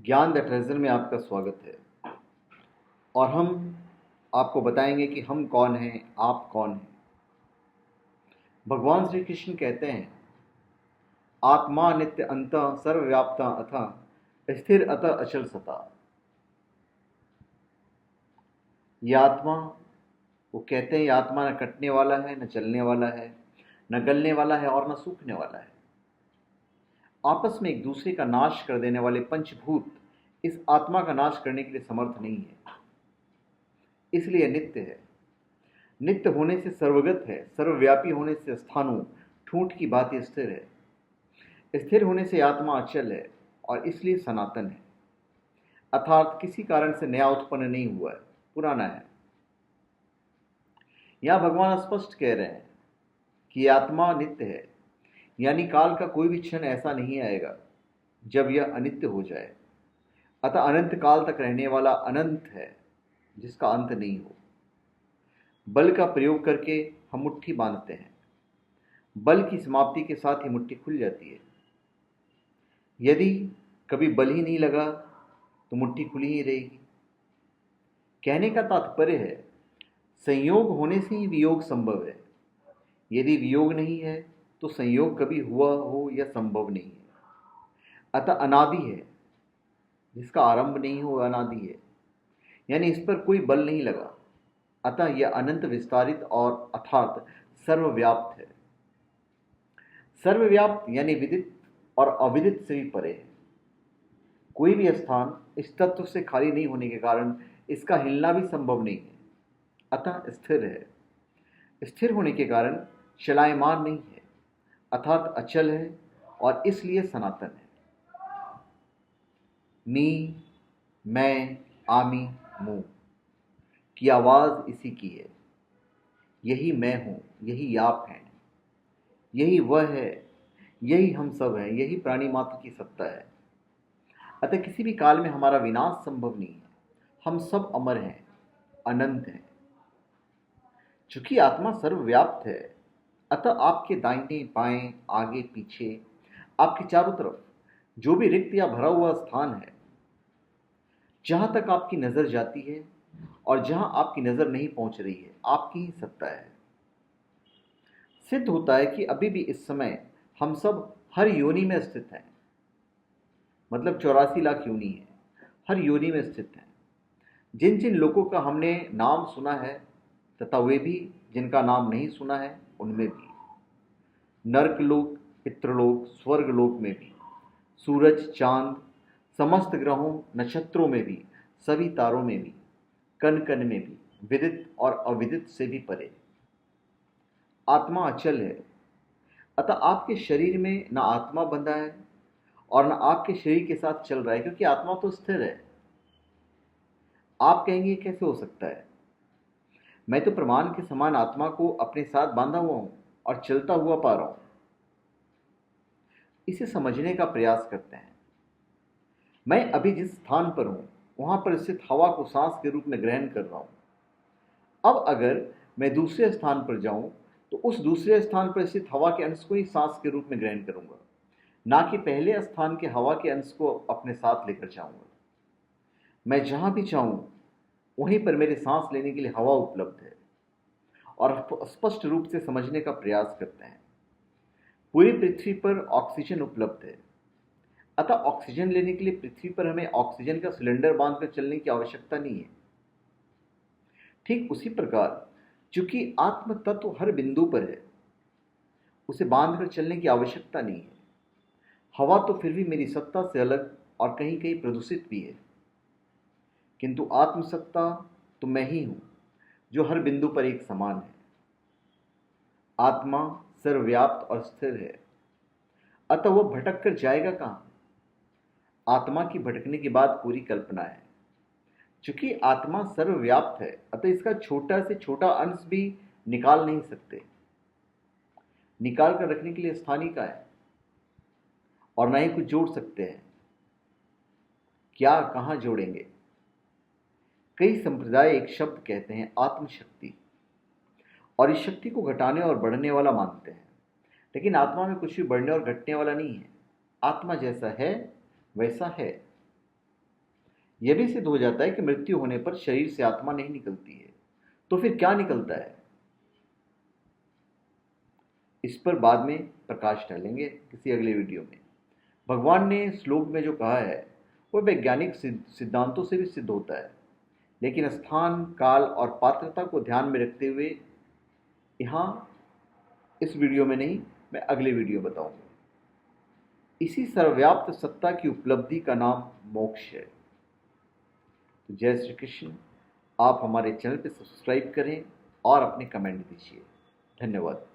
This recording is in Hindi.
ज्ञान द ट्रेजर में आपका स्वागत है। और हम आपको बताएंगे कि हम कौन हैं, आप कौन हैं। भगवान श्री कृष्ण कहते हैं, आत्मा नित्य अंत सर्वव्याप्ता अथ स्थिर अत अचल सता। ये आत्मा, वो कहते हैं, ये आत्मा न कटने वाला है, न चलने वाला है, न गलने वाला है और न सूखने वाला है। आपस में एक दूसरे का नाश कर देने वाले पंचभूत इस आत्मा का नाश करने के लिए समर्थ नहीं है, इसलिए नित्य है। नित्य होने से सर्वगत है, सर्वव्यापी होने से स्थाणु ठूंठ की बात स्थिर है। स्थिर होने से आत्मा अचल है और इसलिए सनातन है, अर्थात किसी कारण से नया उत्पन्न नहीं हुआ है, पुराना है। यहां भगवान स्पष्ट कह रहे हैं कि आत्मा नित्य है, यानी काल का कोई भी क्षण ऐसा नहीं आएगा जब यह अनित्य हो जाए। अतः अनंत काल तक रहने वाला अनंत है, जिसका अंत नहीं हो। बल का प्रयोग करके हम मुट्ठी बांधते हैं, बल की समाप्ति के साथ ही मुट्ठी खुल जाती है। यदि कभी बल ही नहीं लगा तो मुट्ठी खुली ही रहेगी। कहने का तात्पर्य है, संयोग होने से ही वियोग संभव है। यदि वियोग नहीं है तो संयोग कभी हुआ हो या संभव नहीं है। अतः अनादि है, जिसका आरंभ नहीं हो अनादि है, यानी इस पर कोई बल नहीं लगा। अतः यह अनंत विस्तारित और अर्थात सर्वव्याप्त है। सर्वव्याप्त यानी विदित और अविदित से भी परे है। कोई भी स्थान इस तत्व से खाली नहीं होने के कारण इसका हिलना भी संभव नहीं है। अतः स्थिर है। स्थिर होने के कारण चलायमान नहीं है, अर्थात अचल है और इसलिए सनातन है। मी, मैं, आमी, मुंह की आवाज इसी की है। यही मैं हूं, यही आप हैं, यही वह है, यही हम सब हैं, यही प्राणी मात्र की सत्ता है। अतः किसी भी काल में हमारा विनाश संभव नहीं है। हम सब अमर हैं, अनंत हैं। चूंकि आत्मा सर्वव्याप्त है, अतः आपके दाहिने बाएं, आगे पीछे, आपके चारों तरफ जो भी रिक्त या भरा हुआ स्थान है, जहां तक आपकी नजर जाती है और जहां आपकी नजर नहीं पहुंच रही है, आपकी ही सत्ता है। सिद्ध होता है कि अभी भी इस समय हम सब हर योनि में स्थित हैं, मतलब 84 लाख योनि है, हर योनि में स्थित हैं। जिन जिन लोगों का हमने नाम सुना है तथा वे भी जिनका नाम नहीं सुना है, उनमें भी, नर्कलोक, पितृलोक, स्वर्गलोक में भी, सूरज, चांद, समस्त ग्रहों, नक्षत्रों में भी, सभी तारों में भी, कण कण में भी, विदित और अविदित से भी परे आत्मा अचल है। अतः आपके शरीर में न आत्मा बंधा है और न आपके शरीर के साथ चल रहा है, क्योंकि आत्मा तो स्थिर है। आप कहेंगे कैसे हो सकता है? मैं तो प्रमाण के समान आत्मा को अपने साथ बांधा हुआ हूं और चलता हुआ पा रहा हूं। इसे समझने का प्रयास करते हैं। मैं अभी जिस स्थान पर हूं, वहां पर स्थित हवा को सांस के रूप में ग्रहण कर रहा हूं। अब अगर मैं दूसरे स्थान पर जाऊं तो उस दूसरे स्थान पर स्थित हवा के अंश को ही सांस के रूप में ग्रहण करूंगा, ना कि पहले स्थान के हवा के अंश को अपने साथ लेकर जाऊंगा। मैं जहां भी चाहूं वहीं पर मेरे सांस लेने के लिए हवा उपलब्ध है। और स्पष्ट रूप से समझने का प्रयास करते हैं। पूरी पृथ्वी पर ऑक्सीजन उपलब्ध है। अतः ऑक्सीजन लेने के लिए पृथ्वी पर हमें ऑक्सीजन का सिलेंडर बांधकर चलने की आवश्यकता नहीं है। ठीक उसी प्रकार, चूंकि आत्म तत्व हर बिंदु पर है, उसे बांधकर चलने की आवश्यकता नहीं है। हवा तो फिर भी मेरी सत्ता से अलग और कहीं कहीं प्रदूषित भी है, किंतु आत्मसत्ता तो मैं ही हूं, जो हर बिंदु पर एक समान है। आत्मा सर्वव्याप्त और स्थिर है, अतः वह भटक कर जाएगा कहां? आत्मा की भटकने की बात पूरी कल्पना है। चूंकि आत्मा सर्वव्याप्त है, अतः इसका छोटा से छोटा अंश भी निकाल नहीं सकते। निकाल कर रखने के लिए स्थान ही का है, और ना ही कुछ जोड़ सकते हैं। क्या कहां जोड़ेंगे? कई संप्रदाय एक शब्द कहते हैं, आत्मशक्ति, और इस शक्ति को घटाने और बढ़ने वाला मानते हैं। लेकिन आत्मा में कुछ भी बढ़ने और घटने वाला नहीं है। आत्मा जैसा है वैसा है। यह भी सिद्ध हो जाता है कि मृत्यु होने पर शरीर से आत्मा नहीं निकलती है। तो फिर क्या निकलता है? इस पर बाद में प्रकाश डालेंगे किसी अगले वीडियो में। भगवान ने श्लोक में जो कहा है वह वैज्ञानिक सिद्धांतों से भी सिद्ध होता है, लेकिन स्थान, काल और पात्रता को ध्यान में रखते हुए यहाँ इस वीडियो में नहीं, मैं अगले वीडियो बताऊंगा। इसी सर्वव्याप्त सत्ता की उपलब्धि का नाम मोक्ष है। तो जय श्री कृष्ण। आप हमारे चैनल पर सब्सक्राइब करें और अपने कमेंट दीजिए। धन्यवाद।